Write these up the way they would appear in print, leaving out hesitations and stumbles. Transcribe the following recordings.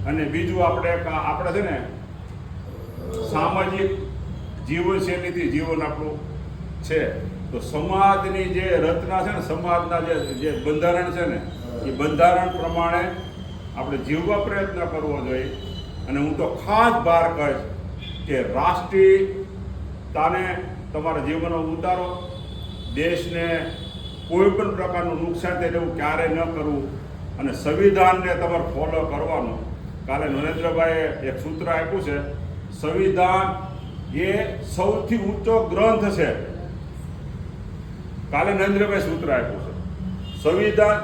અને બીજું આપણે છે ને સામાજિક જીવનશૈલીથી જીવન આપણું છે. તો સમાજની જે રચના છે ને, સમાજના જે બંધારણ છે ને, એ બંધારણ પ્રમાણે આપણે જીવવા પ્રયત્ન કરવો જોઈએ. અને હું તો ખાસ ભાર કહીશ કે રાષ્ટ્રીયતાને તમારા જીવનમાં ઉતારો. દેશને કોઈ પણ પ્રકારનું નુકસાન થાય એવું ક્યારેય ન કરવું. અને સંવિધાનને તમારે ફોલો કરવાનું. કાલે નરેન્દ્રભાઈએ એક સૂત્ર આપ્યું છે, સંવિધાન એ સૌથી ઊંચો ગ્રંથ છે. કાલે નરેન્દ્રભાઈ સૂત્ર આપ્યું છે. સંવિધાન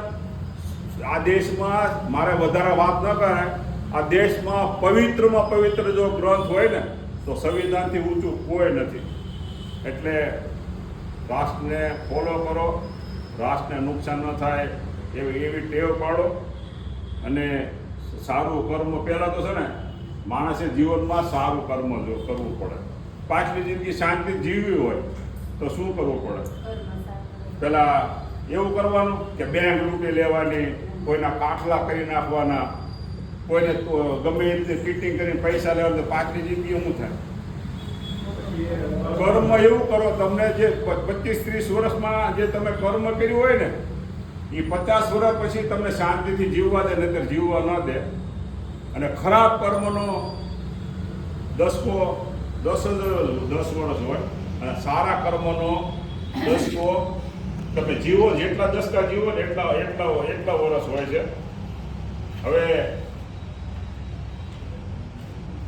આ દેશમાં, મારે વધારે વાત ન કરાય, આ દેશમાં પવિત્રમાં પવિત્ર જો ગ્રંથ હોય ને તો સંવિધાનથી ઊંચું કોઈ નથી. એટલે રાષ્ટ્રને ફોલો કરો, રાષ્ટ્રને નુકસાન ન થાય એવી ટેવ પાડો. અને સારું કર્મ, પહેલાં તો છે ને માણસે જીવનમાં સારું કર્મ જો કરવું પડે. પાછલી જિંદગી શાંતિ જીવવી હોય તો શું કરવું પડે? પહેલાં એવું કરવાનું કે બેંક લૂંટી લેવાની, કોઈના કાટલા કરી નાખવાના, કોઈને ગમે એ રીતે ચીટિંગ કરીને પૈસા લેવાના. તો પાછલી જિંદગી શું થાય? કર્મ એવું કરો, તમને જે 25-30 વર્ષમાં જે તમે કર્મ કર્યું હોય ને એ 50 વર્ષ પછી તમને શાંતિથી જીવવા દે, નહીંતર જીવવા ન દે. અને ખરાબ કર્મનો દસકો 10 વર્ષ હોય અને સારા કર્મનો દસકો તમે જીવો, જેટલા દસકા જીવો ને એટલા વર્ષ હોય છે.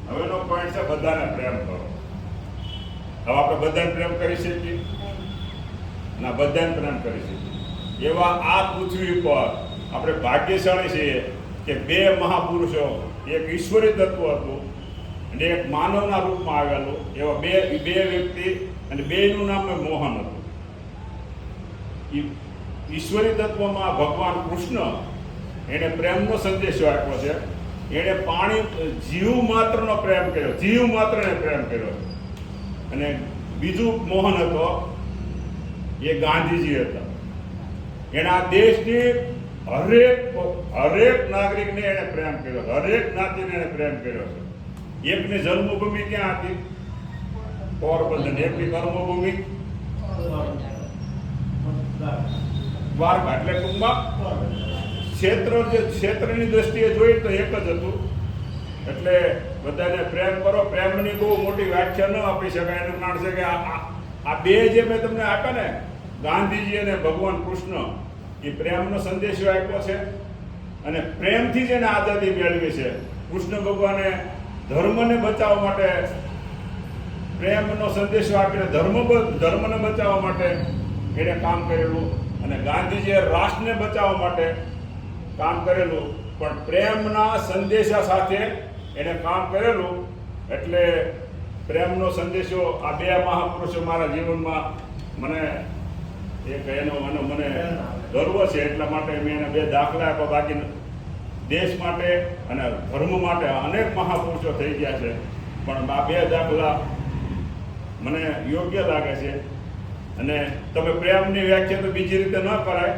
હવેનો પોઈન્ટ છે બધાને પ્રેમ કરો. હવે આપણે બધાને પ્રેમ કરી શકીએ ના? બધાને પ્રેમ કરી શકીએ એવા આ પૃથ્વી પર આપણે ભાગ્યશાળી છીએ કે બે મહાપુરુષો, એક ઈશ્વરી તત્વ હતું અને એક માનવના રૂપમાં આવેલું. એવા બે વ્યક્તિ, અને બેનું નામ મોહન હતું. ઈશ્વરી તત્વમાં ભગવાન કૃષ્ણ એને પ્રેમનો સંદેશો આપ્યો છે. એણે જીવ માત્રનો પ્રેમ કર્યો, જીવ માત્રને પ્રેમ કર્યો. અને બીજું મોહન હતો, એ ગાંધીજી હતા. એણે આ દેશની હરેક નાગરિકને એને પ્રેમ કર્યો, હરેક જ્ઞાતિને એને પ્રેમ કર્યો છે. એકની જન્મભૂમિ ક્યાં હતી? પોરબંદર. એકની કર્મભૂમિ દ્વારકા. એટલે ટૂંકમાં ક્ષેત્રની દ્રષ્ટિએ જોઈએ તો એક જ હતું. એટલે બધાને પ્રેમ કરો. પ્રેમની બહુ મોટી વ્યાખ્યા ન આપી શકાય. એનું કારણ છે કે આ બે જે મેં તમને આપ્યા ને, ગાંધીજી અને ભગવાન કૃષ્ણ, એ પ્રેમનો સંદેશો આપ્યો છે. અને પ્રેમથી જ એને આઝાદી મેળવી છે. કૃષ્ણ ભગવાને ધર્મને બચાવવા માટે પ્રેમનો સંદેશો આપીને ધર્મને બચાવવા માટે એને કામ કરેલું. અને ગાંધીજીએ રાષ્ટ્રને બચાવવા માટે કામ કરેલું, પણ પ્રેમના સંદેશા સાથે એને કામ કરેલું. એટલે પ્રેમનો સંદેશો આ બે મહાપુરુષો મારા જીવનમાં મને ગર્વ છે. એટલા માટે મેં એને બે દાખલા આપ્યા. બાકી દેશ માટે અને ધર્મ માટે અનેક મહાપુરુષો થઈ ગયા છે, પણ આ બે દાખલા મને યોગ્ય લાગે છે. અને તમે પ્રેમની વ્યાખ્યા તો બીજી રીતે ન કરાય,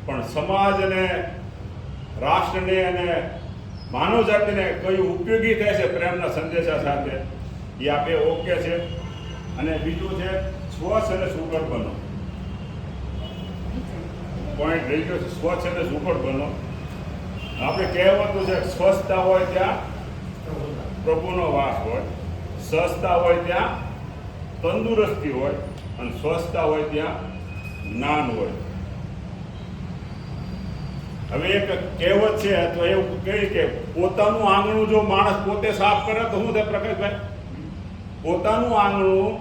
પણ સમાજ અને રાષ્ટ્રને અને માનવ જાતિને કયું ઉપયોગી થાય છે પ્રેમના સંદેશા સાથે, એ આ બે ઓકે છે. અને બીજું છે સ્વચ્છ અને સુઘડ બનો. પોઈન્ટ રહી ગયો છે, સ્વચ્છ અને સુઘડ બનો. આપણે કહેવાતું છે સ્વચ્છતા હોય ત્યાં પ્રભુનો વાસ હોય, સ્વચ્છતા હોય ત્યાં તંદુરસ્તી હોય, અને સ્વચ્છતા હોય ત્યાં જ્ઞાન હોય. હવે એક કહેવત છે, અથવા એવું કહે કે પોતાનું આંગણું જો માણસ પોતે સાફ કરે તો શું થાય પ્રકાશભાઈ? પોતાનું આંગણું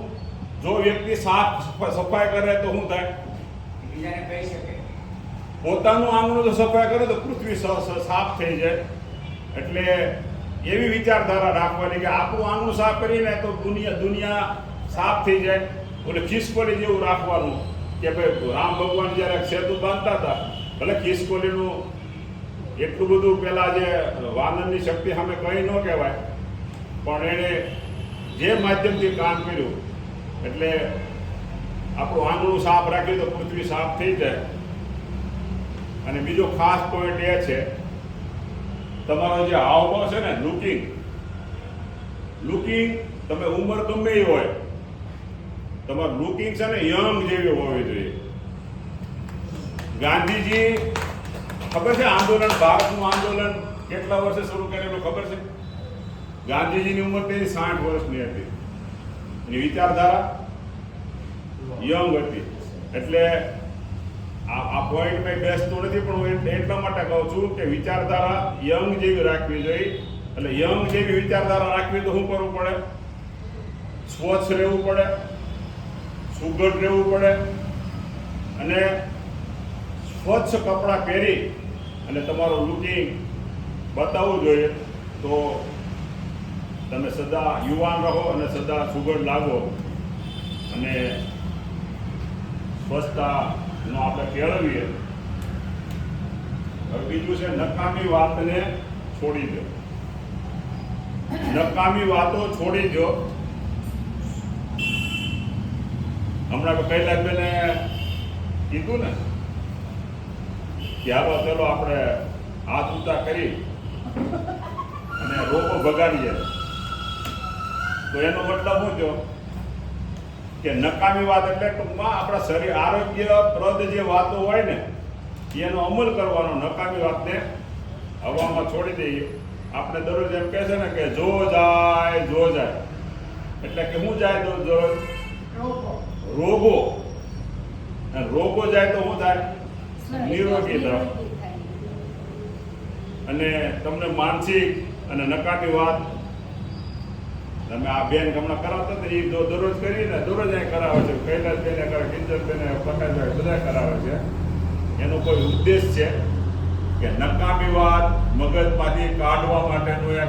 જો વ્યક્તિ સફાઈ કરે તો શું થાય? બીજાને કહી શકે. પોતાનું આંગણું જો સફાઈ કરે તો પૃથ્વી સાફ થઈ જાય. એટલે એવી વિચારધારા રાખવાની કે આપણું આંગણું સાફ કરીને તો દુનિયા સાફ થઈ જાય. એટલે ખિસકોલી જેવું રાખવાનું કે ભાઈ રામ ભગવાન જ્યારે સેતુ બાંધતા હતા, ભલે ખિસકોલીનું એટલું બધું પેલા જે વાનરની શક્તિ સામે કંઈ ન કહેવાય, પણ એણે જે માધ્યમથી કામ કર્યું એટલે આપણું આંગણું સાફ રાખ્યું તો પૃથ્વી સાફ થઈ જાય. અને બીજો ખાસ પોઈન્ટ એ છે તમારો જે હાવભાવ છે ને લુકિંગ તમે ઉંમર ગમે એ હોય, તમારું લુકિંગ છે ને યંગ જેવી હોવી જોઈએ. ગાંધીજી ખબર છે આંદોલન, ભારતનું આંદોલન કેટલા વર્ષે શરૂ કરેલું ખબર છે? ગાંધીજીની ઉંમર તેની 60 વર્ષની હતી. એની વિચારધારા યંગ હતી. એટલે આ પોઈન્ટ મેં બેસતો નથી, પણ હું એટલા માટે કહું છું કે વિચારધારા યંગ જેવી રાખવી જોઈએ. એટલે યંગ જેવી વિચારધારા રાખવી તો શું કરવું પડે? સ્વચ્છ રહેવું પડે, સુઘડ રહેવું પડે, અને સ્વચ્છ કપડાં પહેરી અને તમારું લુકિંગ બતાવવું જોઈએ. તો તમે સદા યુવાન રહો અને સદા સુઘડ લાગો અને સ્વચ્છતાનો આપણે કેળવીએ. હવે બીજું છે નકામી વાતને છોડી દો. નકામી વાતો છોડી દો. હમણાં કૈલાસબેને કીધું ને કે હાલો ચલો આપણે હાથ ઊંચા કરી અને રોગો ભગાડીએ. તો એનો મતલબ શું થયો કે નકામી વાત એટલે ટૂંકમાં આપણા શરીર આરોગ્યપ્રદ જે વાતો હોય ને એનો અમલ કરવાનો. નકામી વાતને હવામાં છોડી દઈએ. આપણે દરરોજ એમ કહે છે ને કે જો જાય એટલે કે શું જાય તો રોગો. અને રોગો જાય તો શું થાય? નિરોગી તરફ. અને તમને માનસિક અને નકામી વાત તમે આ બેન હમણાં કરાવતા હતા એ દરરોજ કરીને દરરોજ અહીં કરાવે છે. કૈલાસ બેને કરે, કિંજલ બેને, પ્રકાશભાઈ બધા કરાવે છે. એનો કોઈ ઉદ્દેશ છે કે નકામી વાત મગજમાંથી કાઢવા માટેનું એક